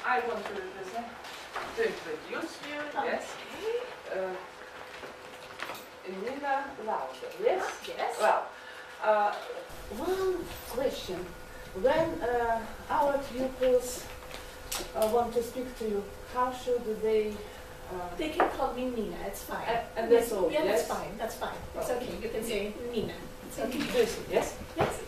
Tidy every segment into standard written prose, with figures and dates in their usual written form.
I want to introduce you, yes. Nina Lauder, yes? Yes. Well, one question. When our pupils want to speak to you, how should they... They can call me Nina, it's fine. And that's all, yeah, yes? that's fine. It's okay, you can say Nina. It's okay. Lucy, yes? Yes?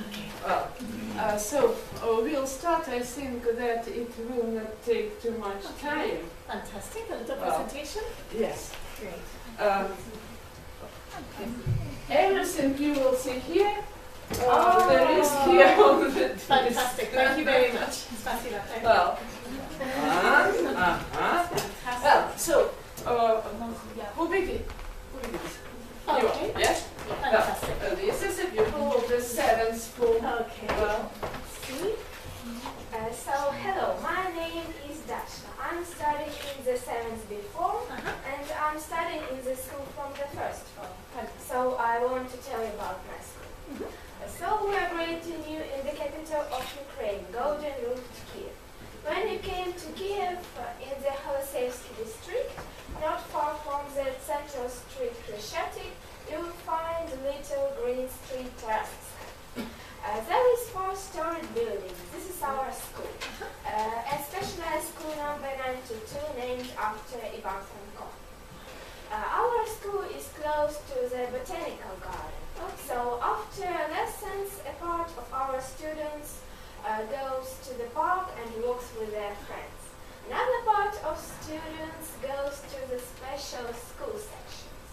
Okay. Well, so we'll start. I think that it will not take too much time. Fantastic, a little presentation? Yes. Great. Everything you will see here, there is here on the disc. Fantastic, thank you very much. Spasiba, thank you. Well, well, so, who begins? Okay. Yes? Fantastic. This is a pupil of the 7th school. Okay. See? So, hello, my name is Dasha. I'm studying in the 7th before, and I'm studying in the school from the 1st form. So, I want to tell you about my school. So, we are greeting you in the capital of Ukraine, Golden Route, Kiev. When you came to Kiev, in the Holosevsky district, not far from the central street Khrushchev, you will find little green street terraces. There is 4-storied building. This is our school, a specialized school number 92 named after Ivan Franko. Our school is close to the botanical garden. So after lessons, a part of our students goes to the park and walks with their friends. Another part of students goes to the special school sections.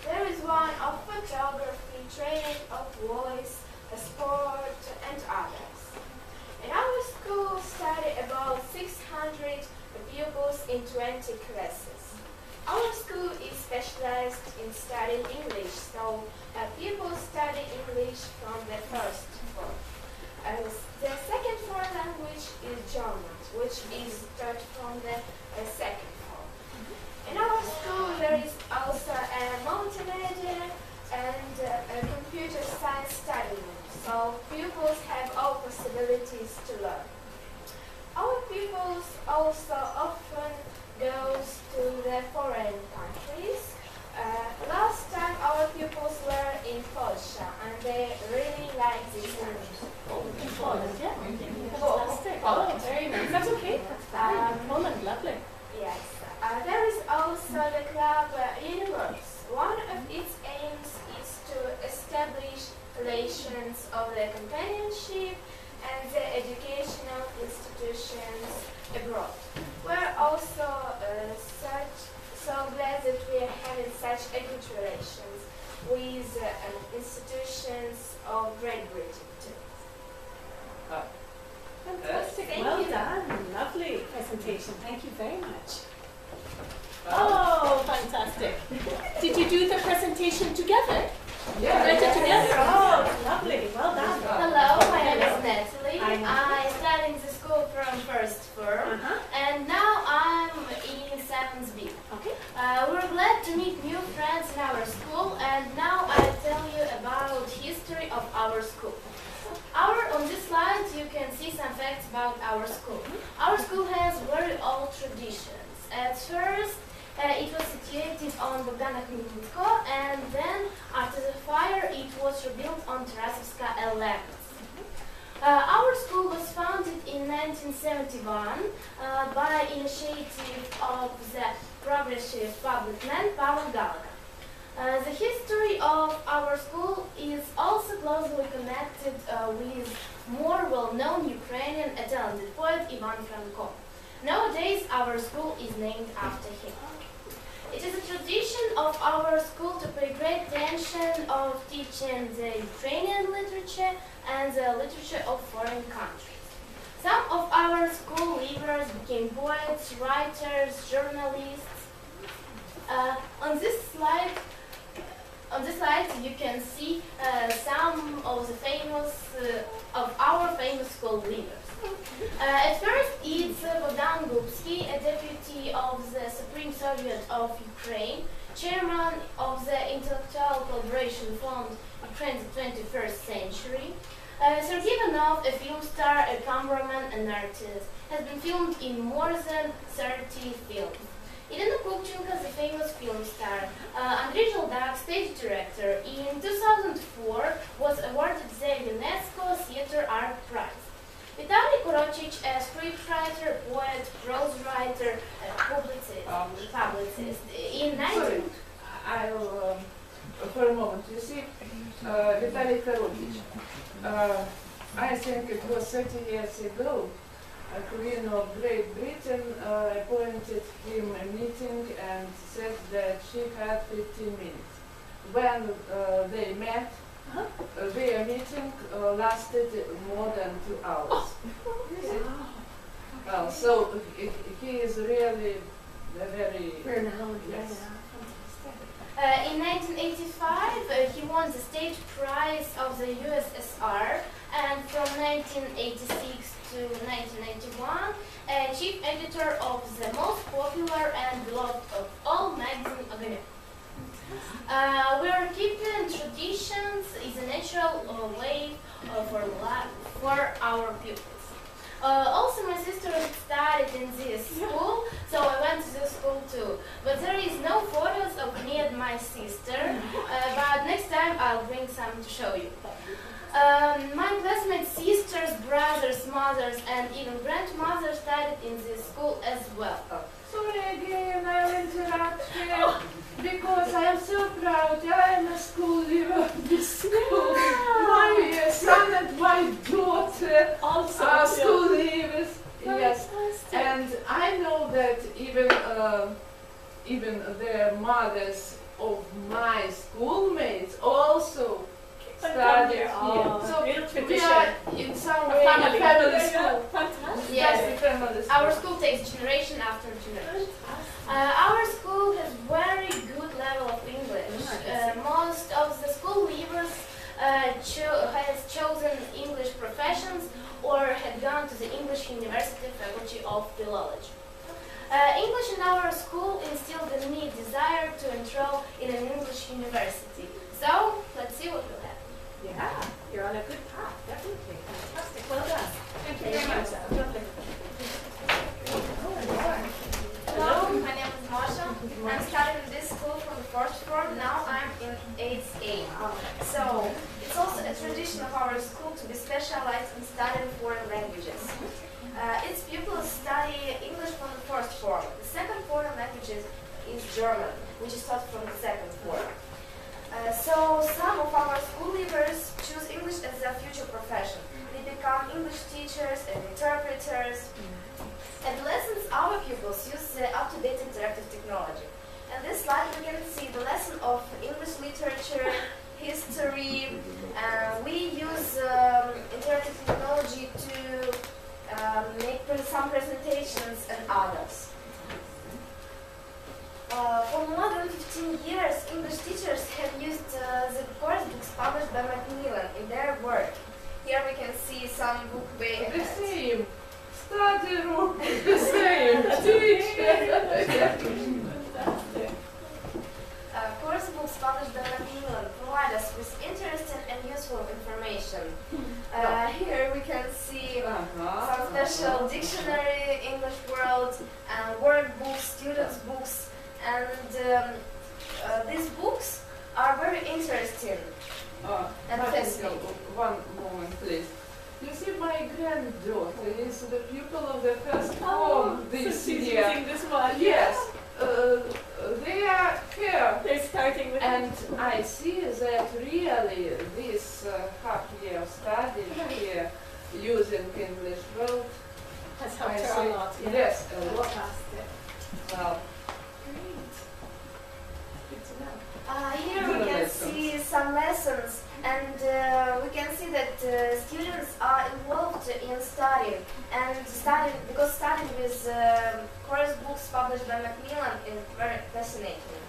There is one of photography, training of voice, sport, and others. In our school study about 600 pupils in 20 classes. Our school is specialized in studying English, so pupils study English from the 1st form. The second foreign language is German, which is taught from the 2nd form. In our school there is also a multimedia and a computer science study room, so pupils have all possibilities to learn. Our pupils also often goes to the foreign countries. Last time our pupils were in Polska and they really like this country. In Poland, yeah. Fantastic. Oh, very nice. That's okay. That's fine. Poland, lovely. Yes. There is also the club Universe. One of its aims is to establish relations of the companionship and the educational institutions abroad. We're also so glad that we are having such a good relations with institutions of Great Britain too. Fantastic. Thank Well you. done. Lovely presentation. Thank you very much. Oh, fantastic. Did you do the presentation together? Yeah. Read it together? Oh, lovely. Well done. Hello, my name is Natalie. Hi. I study in the school from 1st form, and now I'm in 7th B. Okay. We're glad to meet new friends in our school, and now I'll tell you about history of our school. On this slide you can see some facts about our school. Our school has very old traditions. At first it was situated on Bogdana Khmelnytsko, and then after the fire it was rebuilt on Tarasovska 11. Our school was founded in 1971 by initiative of the progressive public man Pavel Galaga. The history of our school is also closely connected with more well-known Ukrainian talented poet Ivan Franko. Nowadays our school is named after him. It is a tradition of our school to pay great attention of teaching the Ukrainian literature and the literature of foreign countries. Some of our school leaders became poets, writers, journalists. On this slide you can see some of the our famous school leaders. At first it's Bogdan Gubsky, a deputy of the Supreme Soviet of Ukraine, chairman of the Intellectual Collaboration Fund Ukraine the 21st Century, Sergei Ivanov, a film star, a cameraman, an artist, has been filmed in more than 30 films. Irina Kupchenko, the famous film star, Andrei Zheldak, stage director, in 2004 was awarded the UNESCO Theatre Art Prize. Vitaly Kurocic, a scriptwriter, poet, prose writer, publicist. In 19... I'll, for a moment, you see, Vitaly Kurocic, I think it was 30 years ago, a Queen of Great Britain appointed him a meeting and said that she had 15 minutes. When they met, their meeting lasted more than 2 hours. Well, so he is really very renowned. Yes. In 1985, he won the stage prize of the USSR, and from 1986 to 1991, chief editor of the most popular and beloved of all magazine Agame. We are keeping traditions is a natural way for our pupils. Also, my sister studied in this school, so I went to this school too. But there is no photos of me and my sister, but next time I'll bring some to show you. My classmates' sisters, brothers, mothers, and even grandmothers studied in this school as well. Sorry again, I'll interrupt you because I am so proud. I am a school leaver of this school. My son and my daughter Also, are school leavers. Yes, and I know that even the mothers of my schoolmates also studied here. So we are in some way a family school. Fantastic. Yes, Yes, a family school. our school takes generation after generation. Our school has very good level of English. Most of the school leavers has chosen English professions or had gone to the English University Faculty of Philology. English in our school instilled in me desire to enroll in an English university. So, let's see what we'll have. Yeah, you're on a good path, definitely. Fantastic. Well done. Thank you very much. Lovely. Hello, my name is Masha. I'm studying in this school from the first form. Now I'm in 8th A. So it's also a tradition of our school to be specialized in studying foreign languages. Its pupils study English from the first form. The second foreign language is German, which is taught from the second form. So some of our school leavers choose English as their future profession. They become English teachers and interpreters. At lessons, our pupils use the up-to-date interactive technology. In this slide, we can see the lesson of English literature, history. We use interactive technology to make some presentations and others. For more than 15 years, English teachers have used the course books published by Macmillan in their work. Here we can see some book way The ahead. same. Study room, the same. Teacher. Course books published by Macmillan provide us with interesting and useful information. Here we can see some special dictionary, English world, workbooks, students' books, and these books are very interesting. And fascinating. One moment, please. You see, my granddaughter is the pupil of the first form this so she's year. using this one. Yes, they are here. They're starting with And I see that really this half year of study here using English world. has I helped her see. a lot. Yeah. Yes, a lot. Fantastic. Well, Great. Good to know. Here we can see some lessons, and we can see that students are involved in studying, and studying with course books published by Macmillan is very fascinating.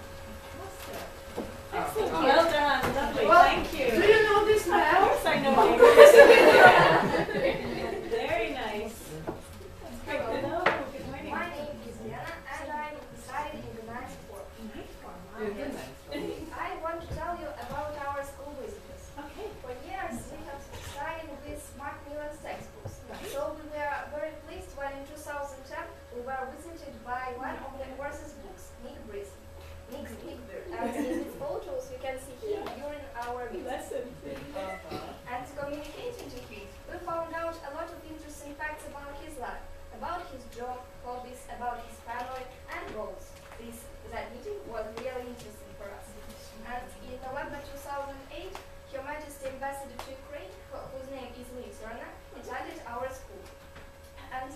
Excellent. Well done. Lovely. Well, Thank you. do you know this Of man? course I know English. Very nice. Hello. Good morning. My name is Diana, and I'm studying in the ninth form. I want to tell you about our school visitors. Okay. For years, we have studied with Macmillan's textbooks, so we were very pleased when in illustrated by one of the course's books, Nick Brisk. And in these photos you can see him during our lesson. And communicating to him, we found out a lot of interesting facts about his life, about his job, hobbies, about his family, and goals. That meeting was really interesting for us. And in November 2008, Her Majesty Ambassador to Ukraine, whose name is Lee Turner, attended our school. And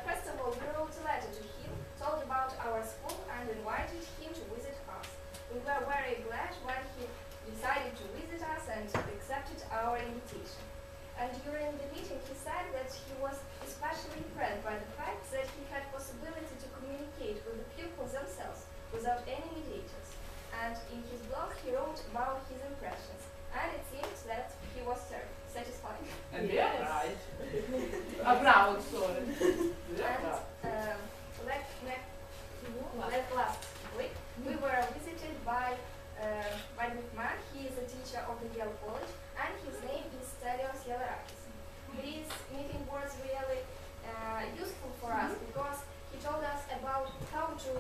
first of all, we wrote a letter to him, told about our school, and invited him to visit us. We were very glad when he decided to visit us and accepted our invitation. And during the meeting, he said that he was especially impressed by the fact that he had possibility to communicate with the pupils themselves without any mediators. And in his blog, he wrote about his impressions. And it seems that he was satisfied. And yeah, right. Proud, sorry. Last week, we were visited by this man. He is a teacher of the Yale College, and his name is Stelios Yelerakis. This meeting was really useful for us because he told us about how to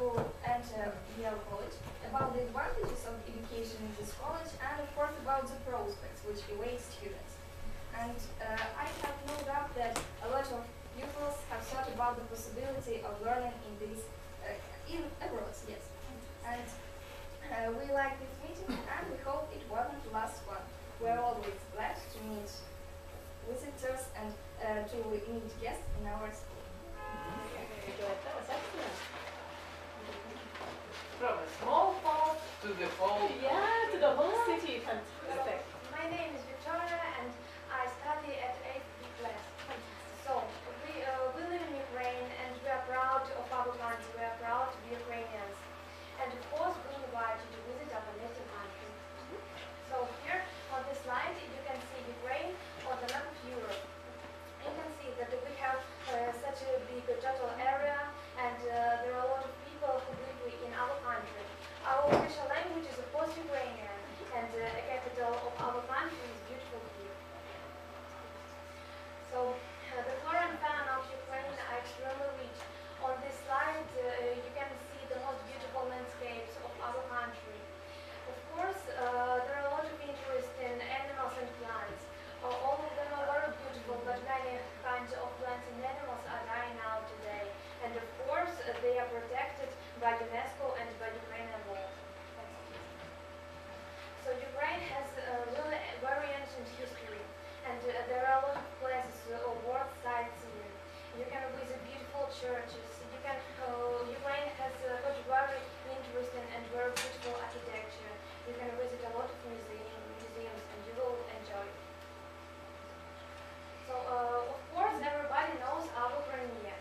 enter Yale College, about the advantages of education in this college, and of course about the prospects which await students. And I have no doubt that a lot of pupils have thought about the possibility of learning in this in abroad, yes. And we like this meeting, and we hope it wasn't the last one. We're always glad to meet visitors and to meet guests in our school. Very good. That was excellent. From a small port to the whole. Yeah, to the whole city. Fantastic. My name is Victoria, and I study at 8th B class. So we live in Ukraine, and we are proud of our country. We are proud to be Ukrainians, and of course we invite you to visit our native country. So here on this slide you can see Ukraine on the map of Europe. You can see that we have such a big total area, and there are a lot of people who live in our country. Our official language is of course Ukrainian, and the capital of our country is beautiful here. So the flora and fauna of Ukraine are extremely rich. On this slide you can see the most beautiful landscapes of our country. Of course there are a lot of interesting animals and plants. All of them are very beautiful, but many kinds of plants and animals are dying out today. And of course they are protected by UNESCO and by Ukrainian law. So Ukraine has a really very ancient history, and there are a lot of places worth sightseeing. You can visit beautiful churches. Ukraine has got very interesting and very beautiful architecture. You can visit a lot of museums, and you will enjoy it. So of course everybody knows our Crimea,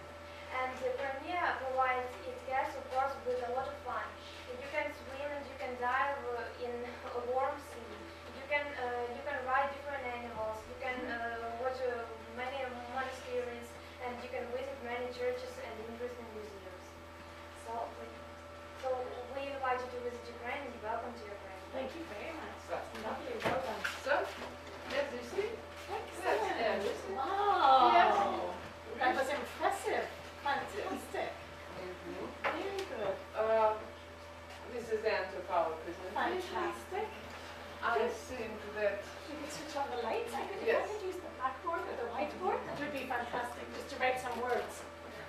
and Crimea provides its guests, of course, with a lot of fun. You can swim and you can dive in a warm sea. You can ride different animals. You can watch many monasteries, and you can visit many churches and interesting museums. So we invite you to visit Ukraine, and welcome to Ukraine. Thank you very much. Lovely. Well done. So, let's you see. Excellent. Yes. Wow. Yes. That was impressive. Fantastic. Very good. This is the end of our presentation. Fantastic. I think that You could switch on the lights. I could Yes. use the blackboard or the whiteboard. That would be fantastic, just to write some words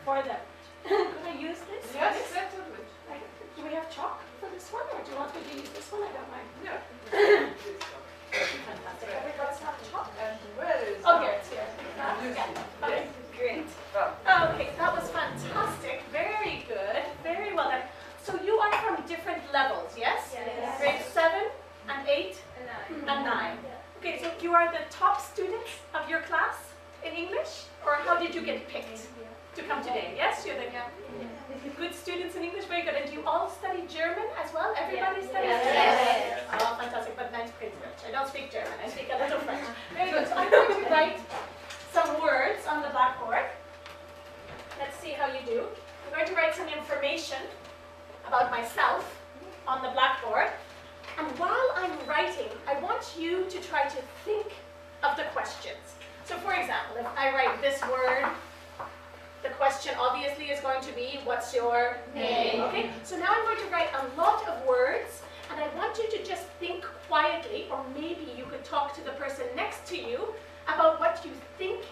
for them. Could I use this? yes, certainly. Do we have chalk for this one, or do you want me to use this one? I don't mind. Yeah. Fantastic. Have we got some chalk? And where is Oh, here, it's here. Lucy? Okay, Yes. great. Oh. Okay, that was fantastic. Very good. Very well done. So you are from different levels, yes? Yes. Grade 7 and 8 and 9. Okay, so you are the top students of your class in English? Or how did you get picked to come today? Yes, you're the good students in English, very good. And do you all study German as well? Everybody studies German? Yes. Oh, fantastic, but nice French. I don't speak German, I speak a little French. Very good, so I'm going to write some words on the blackboard. Let's see how you do. I'm going to write some information about myself on the blackboard. And while I'm writing, I want you to try to think of the questions. So for example, if I write this word, the The question obviously is going to be, what's your name? Okay, so now I'm going to write a lot of words, and I want you to just think quietly, or maybe you could talk to the person next to you about what you think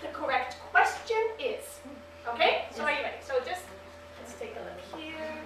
the correct question is. Okay, so are you ready? So just, let's take a look here.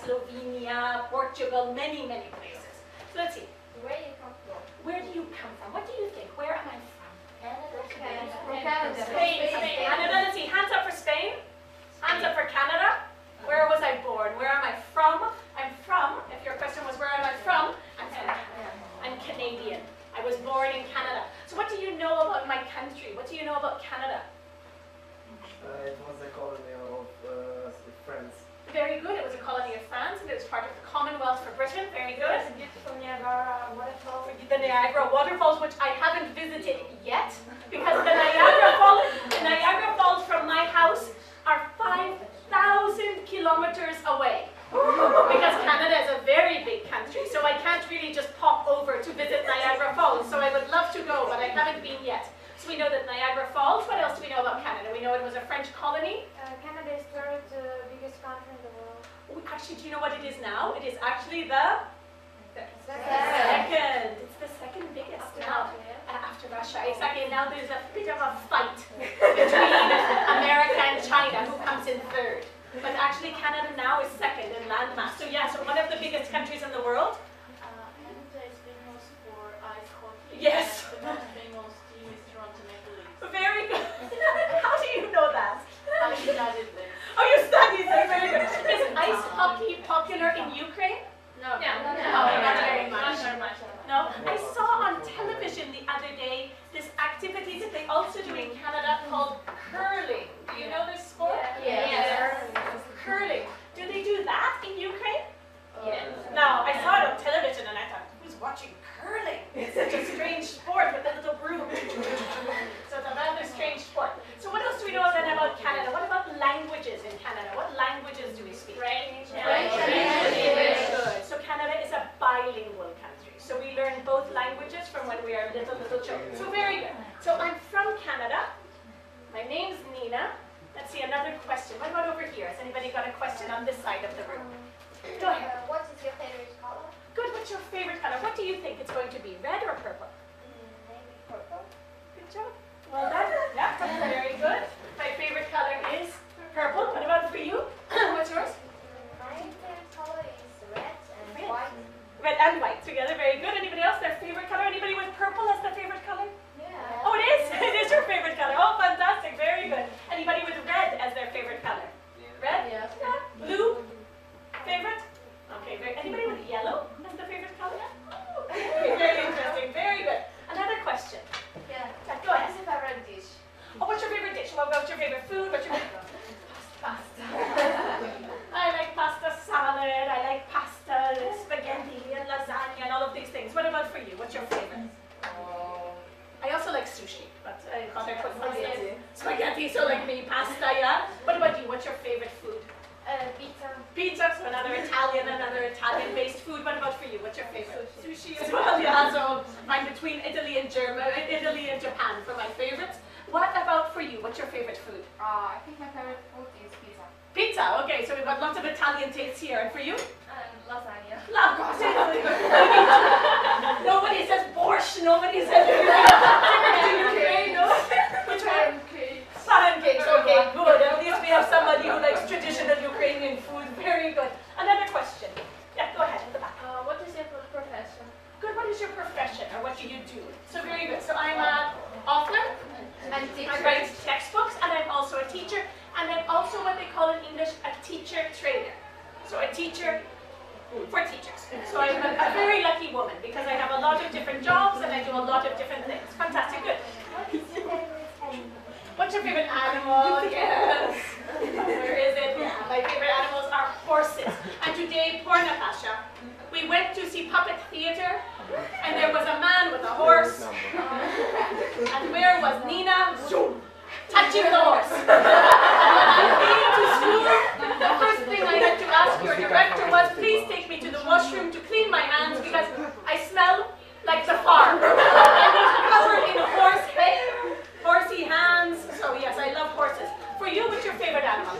Slovenia, Portugal, many, many places. So let's see. Where do you come from? Where do you come from? What do you think? Where am I from? Canada. Spain. Canada. Let's see. Hands up for Spain. Hands up for Canada. Where was I born? Where am I from? I'm from, if your question was where am I from, I'm Canadian. I was born in Canada. So what do you know about my country? What do you know about Canada? It was a colony of France. Very good. It was a colony of France, and it was part of the Commonwealth for Britain. Very good. There's a beautiful Niagara waterfall. The Niagara waterfalls, which I haven't visited yet, because the Niagara Falls from my house are 5,000 kilometers away. Because Canada is a very big country, so I can't really just pop over to visit Niagara Falls. So I would love to go, but I haven't been yet. So we know that Niagara Falls. What else do we know about Canada? We know it was a French colony. Canada is third biggest country in the world. Oh, actually, do you know what it is now? It is actually the Second. It's the second biggest After now. Russia, yeah? After Russia, exactly. And now there's a bit of a fight between America and China, who comes in third. But actually, Canada now is second in landmass. So yeah, so one of the biggest countries in the world. Canada is famous for ice hockey. Yes. The most famous team is Toronto Maple Leafs. Very good. How do you know that? I studied there. Oh, you studied there. Very good. Is ice hockey popular in Ukraine? No, not very much. Not very much. No. I saw on television the other day this activity that they also do in Canada called curling. Do you know this sport? Yes. Curling. Do they do that in Ukraine? Yes. No, I saw it on do you think it's going to be? Red or purple? Maybe purple. Good job. Well done. Yeah, very good. My favorite color is purple. What about for you? What's yours? My favorite color is red and Red. white. Red and white together. Very good. Anybody else? Their favorite color? Anybody with purple as their favorite color? Yeah. Oh, it is? It is your favorite color. Oh, fantastic. Very good. Anybody with red as their favorite color? Red? Yeah. Yeah. Blue? Favorite? Okay, great. Anybody with yellow as the favorite color? Oh, okay. Very interesting. Very good. Another question. Yeah. Go What ahead. is your favorite dish? Oh, what's your favorite dish? What's your favorite food? What's your favorite Pasta. I like pasta salad, I like pasta, spaghetti, and lasagna, and all of these things. What about for you? What's your favorite? I also like sushi, but I thought I put spaghetti, so like me, pasta, yeah? What about you? What's your favorite food? Pizza. Pizza, so another Italian-based food. What about for you? What's your favorite? Sushi as well, yeah. So I'm between Italy and Japan for my favorites. What about for you? What's your favorite food? I think my favorite food is pizza. Pizza, okay, so we've got lots of Italian tastes here. And for you? Lasagna. Nobody says borscht, nobody says Ukraine, no? Which one? Pancakes, okay, good. At least we have somebody who likes traditional Ukrainian food. Very good. Another question. Yeah, go ahead, in the back. What is your profession? Good, what is your profession or what do you do? So very good. So I'm an author. And I write textbooks and I'm also a teacher. And I'm also what they call in English a teacher trainer. So a teacher for teachers. So I'm a very lucky woman because I have a lot of different jobs and I do a lot of different things. Fantastic, good. What's your favorite animal? Yes. Where is it? Yeah, my favorite animals are horses. And today, poor Natasha, we went to see puppet theater and there was a man with a horse. And where was Nina? Zoom. Touching the horse. When I came to school, the first thing I had to ask your director was, please take me to the washroom to clean my hands because I smell like the farm. I was covered in horse hair, horsey hands. So yes, I love horses. For you, what's your favorite animal?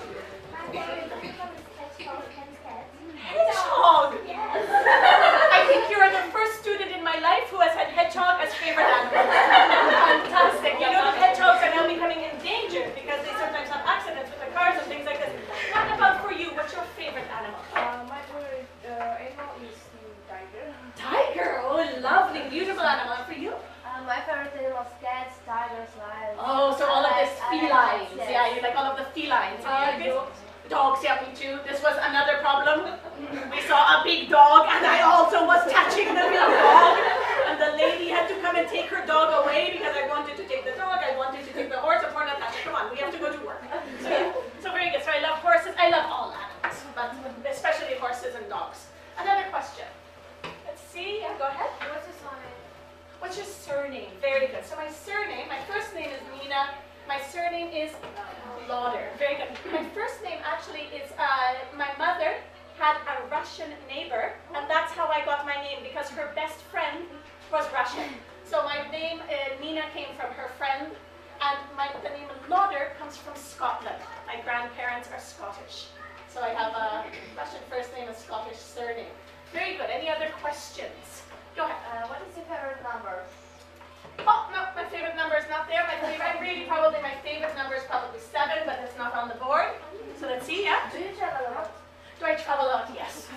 My favorite animal is hedgehog and cat. Hedgehog! I think you're the first student in my life who has had hedgehog as favorite animal. Fantastic. You know that hedgehogs are now becoming endangered because they sometimes have accidents with the cars and things like this. What about for you? What's your favorite animal? My favorite animal is the tiger. Tiger! Oh, lovely, beautiful animal. And for you? My favorite animal is cats, tigers, lions. Oh, so all of this felines. Yes. Yeah, you like all of the felines. Dogs, yeah, me too. This was another problem. We saw a big dog and I also was touching the big dog. And the lady had to come and take her dog away because I wanted to take the dog, I wanted to take the horse. And poor Natasha, come on, we have to go to work. So yeah, so very good. So I love horses. I love all animals, but especially horses and dogs. Another question. Let's see. Yeah, go ahead. What's your surname? What's your surname? Very good. So my surname, my first name is Nina. My surname is Lauder. Very good. My first name actually is, my mother had a Russian neighbor, and that's how I got my name, because her best friend was Russian. So my name, Nina, came from her friend, and the name Lauder comes from Scotland. My grandparents are Scottish. So I have a Russian first name and Scottish surname. Very good. Any other questions? Go ahead. What is your favorite number? Oh, no, my favorite number is not there. My favorite number is probably 7, but it's not on the board. So let's see, yeah? Do you travel a lot? Do I travel a lot? Yes.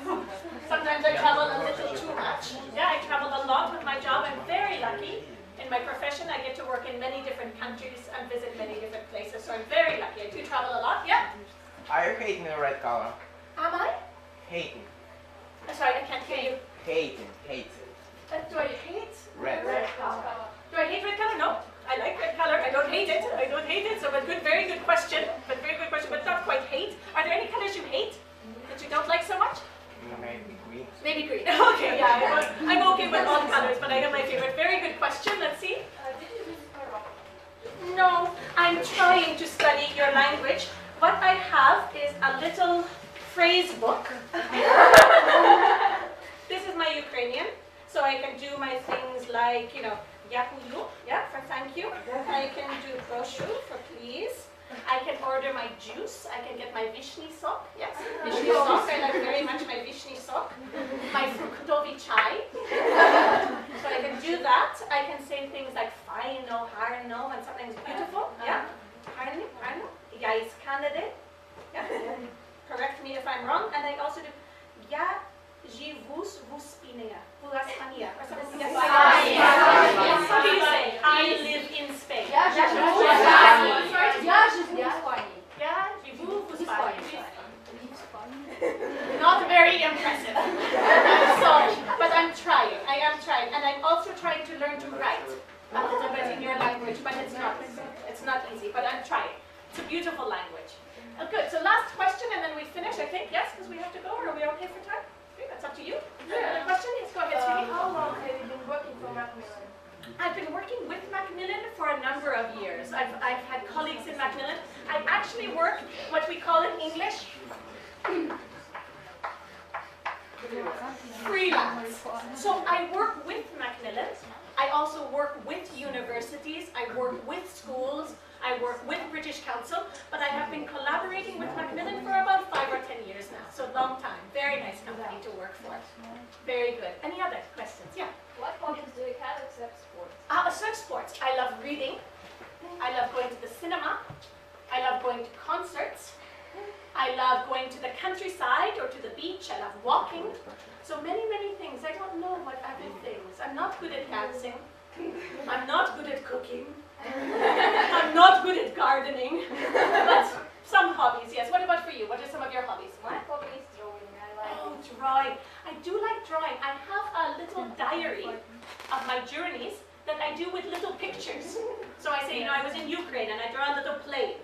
Sometimes I travel a little too much. Yeah, I travel a lot with my job. I'm very lucky. In my profession, I get to work in many different countries and visit many different places. So I'm very lucky. I do travel a lot, yeah? Are you hating the red color? Am I? Hating. Sorry, I can't hear you. Hating. Hate. Do I hate Red. color. Do I hate red color? No. I like red color. I don't hate it. I don't hate it. So, but good, very good question. But not quite hate. Are there any colors you hate that you don't like so much? Maybe green. Maybe green. Okay, yeah. I'm okay with all colors, but I have my favorite. Very good question. Let's see. Did you visit Morocco? No, I'm trying to study your language. What I have is a little phrase book. This is my Ukrainian, so I can do my things like, Yakuyu, yeah, for thank you. I can do proшу for please. I can order my juice. I can get my vishny sok. Yes, vishny sok. I like very much my vishny sok. My fructovi chai. Pulaskinia, Pulaskania, or something. Yes. Yes. How do you say, I live in Spain? Я живу в Испании. Not very impressive. So, but I'm trying. I am trying, and I'm also trying to learn to write a little bit in your language, but it's not easy. But I'm trying. It's a beautiful language. Good. So last question, and then we finish. I think yes, because we have to go. Or are we okay for time? Okay, that's up to you. Another question? Yes, go ahead, sweetie. How long have you been working for Macmillan? I've been working with Macmillan for a number of years. I've had colleagues in Macmillan. I actually work what we call in English freelance. So I work with Macmillan. I also work with universities. I work with schools. I work with British Council. But I have been collaborating with Macmillan for about 5 or 10 years now. So long time. Very nice company to work for. Very good. Any other questions? Yeah. What hobbies do you have except sports? Except sports. I love reading. I love going to the cinema. I love going to concerts. I love going to the countryside or to the beach. I love walking. So many, many things. I don't know what other things. I'm not good at dancing. I'm not good at cooking. I'm not good at gardening. But some hobbies, yes. What about for you? What are some of your hobbies? My hobby is drawing. I like Oh, drawing. I do like drawing. I have a little diary of my journeys that I do with little pictures. So I say, I was in Ukraine and I draw a little plane.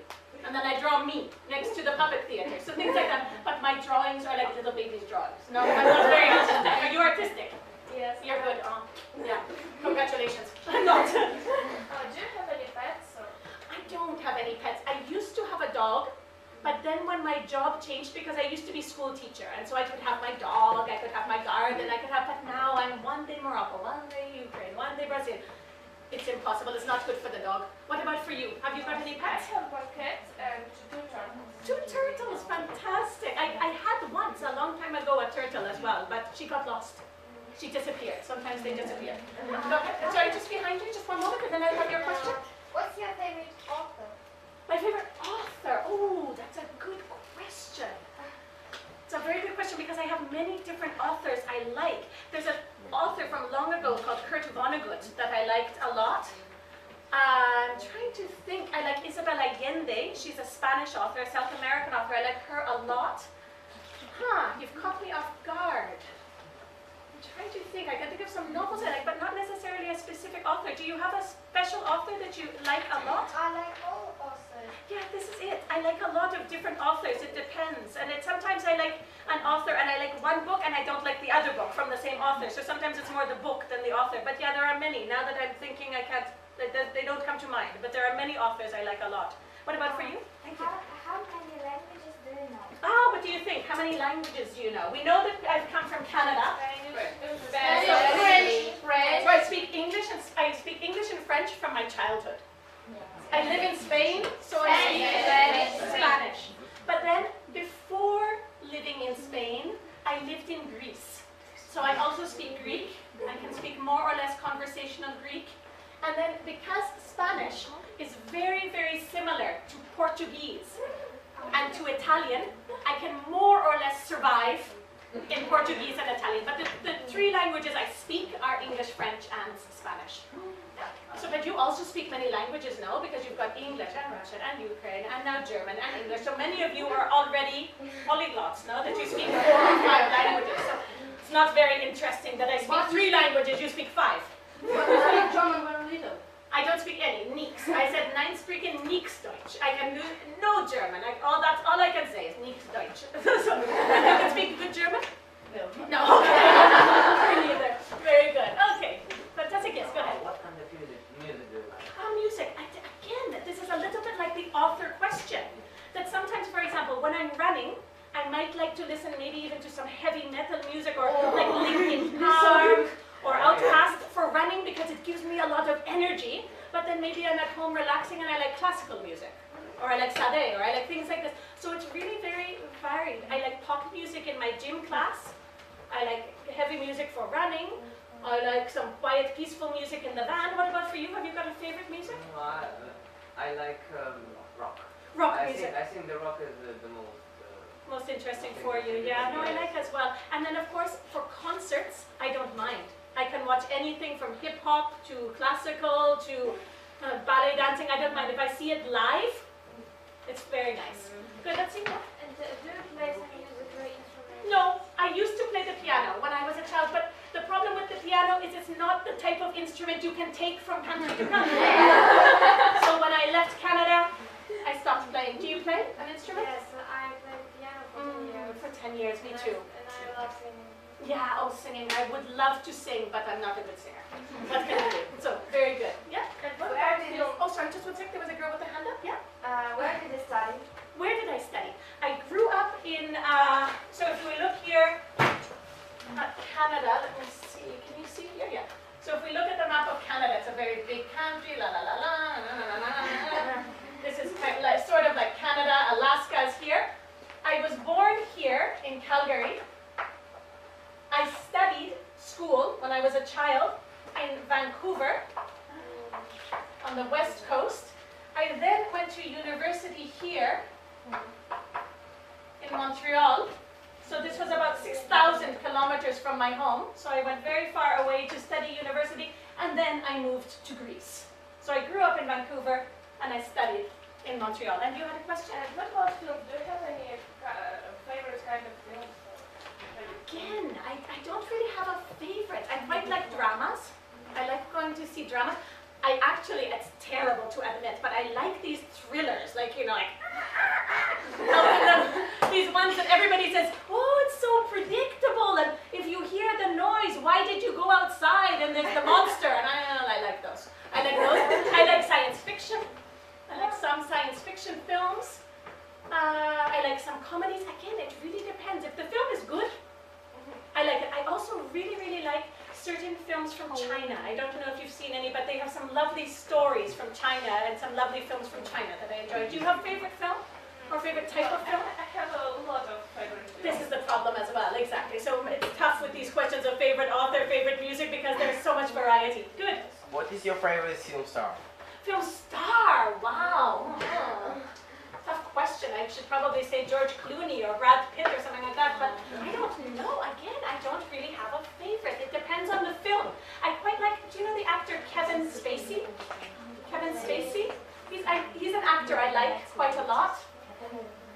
And then I draw me next to the puppet theater. So things like that. But my drawings are like little babies' drawings. No, I'm not very artistic. Are you artistic? Yes. You're good. Yeah. Congratulations. I'm not. Do you have any pets? Or? I don't have any pets. I used to have a dog. But then when my job changed, because I used to be school teacher, and so I could have my dog, I could have my garden, I could have, but now I'm one day Morocco, one day Ukraine, one day Brazil. It's impossible, it's not good for the dog. What about for you? Have you got any I pets? have one cat and 2 turtles. 2 turtles, fantastic. I had once, a long time ago, a turtle as well, but she got lost. She disappeared. Sometimes they disappear. Go ahead. Sorry, just behind you, just one moment, and then I'll have your question. What's your favorite author? My favorite author? Oh, that's a good question. It's a very good question because I have many different authors I like. There's an author from long ago called Kurt Vonnegut that I liked a lot. I'm trying to think. I like Isabel Allende. She's a Spanish author, a South American author. I like her a lot. You've caught me off guard. I'm trying to think. I can think of some novels I like, but not necessarily a specific author. Do you have a special author that you like a lot? I like all authors. Yeah, this is it. I like a lot of different authors. It depends. And sometimes I like an author and I like one book and I don't like the other book from the same author. So sometimes it's more the book than the author. But yeah, there are many. Now that I'm thinking, I can't, they don't come to mind. But there are many authors I like a lot. What about for you? Thank you. How many languages do you know? What do you think? How many languages do you know? We know that I've come from Canada. French. So I speak English and French from my childhood. I live in Spain, so I speak Spanish. But then before living in Spain, I lived in Greece. So I also speak Greek. I can speak more or less conversational Greek. And then because Spanish is very, very similar to Portuguese and to Italian, I can more or less survive in Portuguese and Italian. But the 3 languages I speak are English, French, and Spanish. So, but you also speak many languages now because you've got English and Russian and Ukraine and now German and English. So many of you are already polyglots now that you speak 4 or 5 languages. So it's not very interesting that I speak 3 languages, you speak 5. But you speak German very little. I don't speak any, nix. I said nein sprechen nix Deutsch. I can do no German. That's all I can say is nix Deutsch. So, you can speak good German? No. No. Me neither. Very good. Okay. Fantastic. Yes, go ahead. What kind of music do you like? Music. Again, this is a little bit like the author question. That sometimes, for example, when I'm running, I might like to listen maybe even to some heavy metal music or like Linkin Park or Outcast for running because it gives me a lot of energy. But then maybe I'm at home relaxing and I like classical music. Or I like Sade, or I like things like this. So it's really very varied. I like pop music in my gym class. I like heavy music for running. I like some quiet, peaceful music in the van. What about for you? Have you got a favorite music? I like rock. Rock music. I think the rock is the most Most interesting for you. Yeah, no, I like as well. And then of course, for concerts, I don't anything from hip hop to classical to ballet dancing. I don't mind. If I see it live, it's very nice. Good, let's see more. And do you play some musical instrument? No, I used to play the piano when I was a child, but the problem with the piano is it's not the type of instrument you can take from country to country. So when I left Canada, I stopped playing. Do you play an instrument? Yes, I played piano for 10 years. For 10 years, me too. And I love singing. Yeah, oh, singing. I would love to sing, but I'm not a good singer. What can I do? So, very good. Yeah? And what Where about did you? Oh, sorry, just one sec. There was a girl with a hand up. Yeah? Where did you study? Where did I study? I grew up in, so if we look here at Canada, let me see. Can you see here? Yeah. So if we look at the map of Canada, it's a very big country. La la la la, la la la la. This is kind of like, sort of like Canada. Alaska is here. I was born here in Calgary. I studied school when I was a child in Vancouver on the west coast. I then went to university here in Montreal. So this was about 6,000 kilometers from my home. So I went very far away to study university, and then I moved to Greece. So I grew up in Vancouver and I studied in Montreal. And you had a question? What about film? Do you have any favorite kind of film? Again, I don't really have a favorite. I quite like dramas. I like going to see dramas. I actually, it's terrible to admit, but I like these thrillers, like, you know, like, these ones that everybody says, oh, it's so predictable, and if you hear the noise, why did you go outside, and there's the monster, and I like those. I like those. I like science fiction. I like some science fiction films. I like some comedies. Again, it really depends. If the film is good, I like it. I also really, really like certain films from China. I don't know if you've seen any, but they have some lovely stories from China and some lovely films from China that I enjoy. Do you have a favorite film or favorite type of film? I have a lot of favorite films. This is the problem as well, exactly. So it's tough with these questions of favorite author, favorite music, because there's so much variety. Good. What is your favorite film star? Film star, wow. Tough question. I should probably say George Clooney or Brad Pitt or something like that, but I don't know. Again, I don't really have a favorite. It depends on the film. I quite like, do you know the actor Kevin Spacey? Kevin Spacey? He's an actor I like quite a lot.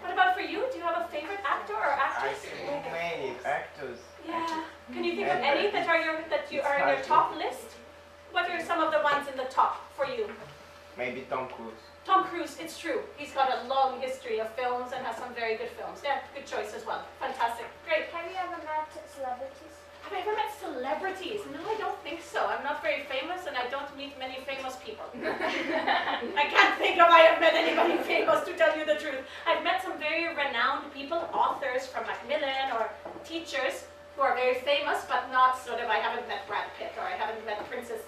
What about for you? Do you have a favorite actor or I actress? see many actors. Yeah. Can you think of any that are in your top list? What are some of the ones in the top for you? Maybe Tom Cruise. Tom Cruise, it's true. He's got a long history of films and has some very good films. Yeah, good choice as well. Fantastic. Great. Have you ever met celebrities? Have I ever met celebrities? No, I don't think so. I'm not very famous and I don't meet many famous people. I can't think if I have met anybody famous, to tell you the truth. I've met some very renowned people, authors from Macmillan or teachers who are very famous, but not sort of, I haven't met Brad Pitt or I haven't met Princess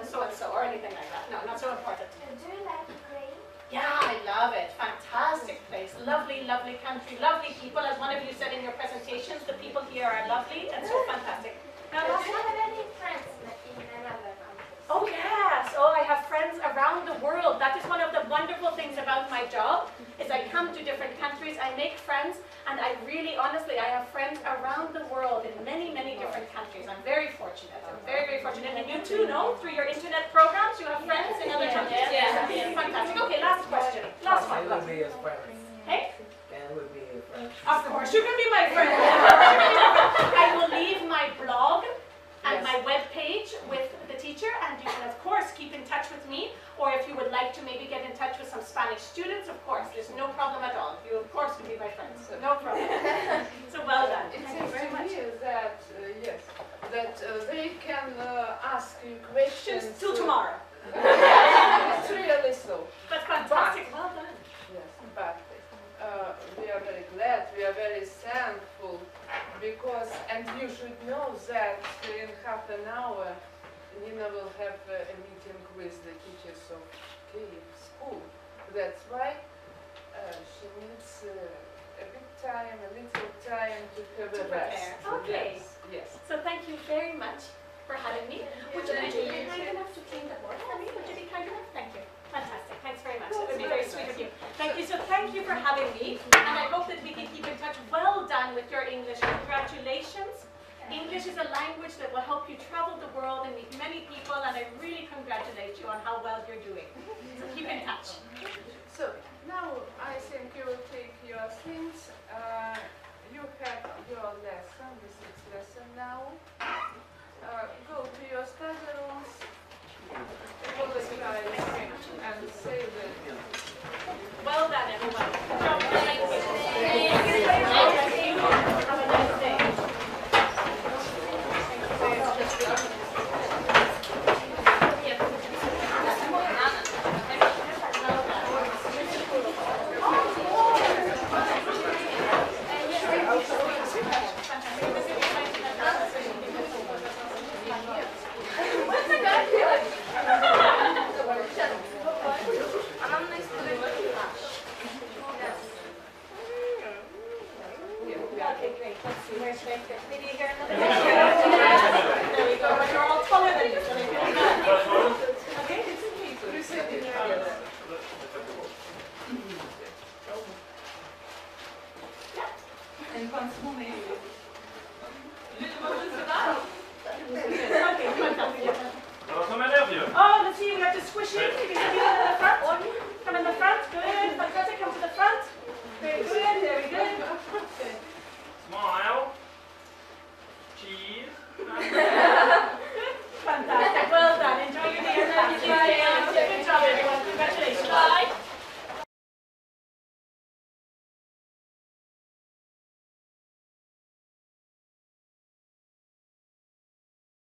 so-and-so or anything like that. No, not so important. Do you like Ukraine? Yeah, I love it. Fantastic place. Lovely, lovely country. Lovely people. As one of you said in your presentations, the people here are lovely and so fantastic. Now, Do you have any friends in another country? oh yes. Oh, I have friends around the world. That is one of the wonderful things about my job, is I come to different countries, I make friends, and I really, honestly, I have friends around the world in many, many different countries. I'm very fortunate. I'm very, very fortunate. And you too, no? Through your internet programs, you have friends in other countries? Yeah. Fantastic. Okay, last question. Last one. Can we be your friends? Hey? Can we be your friends? Of course, you can be my friend. I will leave my blog and my webpage with the teacher, and you can of course keep in touch with me, or if you would like to maybe get in touch with some Spanish students, of course, there's no problem at all. You of course can be my friends, so no problem. So well done. It Thank you seems very to much. me that, yes, that they can ask you questions. Just till tomorrow. It's really so. But fantastic, well done. Yes, but we are very glad, we are very thankful, because, and you should know that in half an hour, Nina will have a meeting with the teachers of Kyiv school. That's why she needs a bit time, a little time to have a rest. prepare. Okay. Yes, yes. So thank you very much for having me. Would you be kind enough to clean the board for me? Would you be kind enough? Thank you. Fantastic. Thanks very much. It would be very sweet of you. Thank you. So thank you for having me, and I hope that we can keep in touch. Well done with your English. Congratulations. English is a language that will help you travel the world and meet many people, and I really congratulate you on how well you're doing. So keep in touch. So now I think you will take your things. You have your lesson, the sixth lesson now. Go to your study rooms, apologize and say that. Well done, everyone. Good job. Thank you. Have a nice day. Okay, great. Let's see. Where should I fit? Maybe here in the middle? There we go. But you're all taller than you, so they feel good. Okay? And once more maybe. Okay, come on, come together. Som är det ju? Oh, let's see. We have to squish in. You can come in the front. Come in the front. Good. Fantastic. Come to the front. Very good. There we go. Good. Smile. Cheese.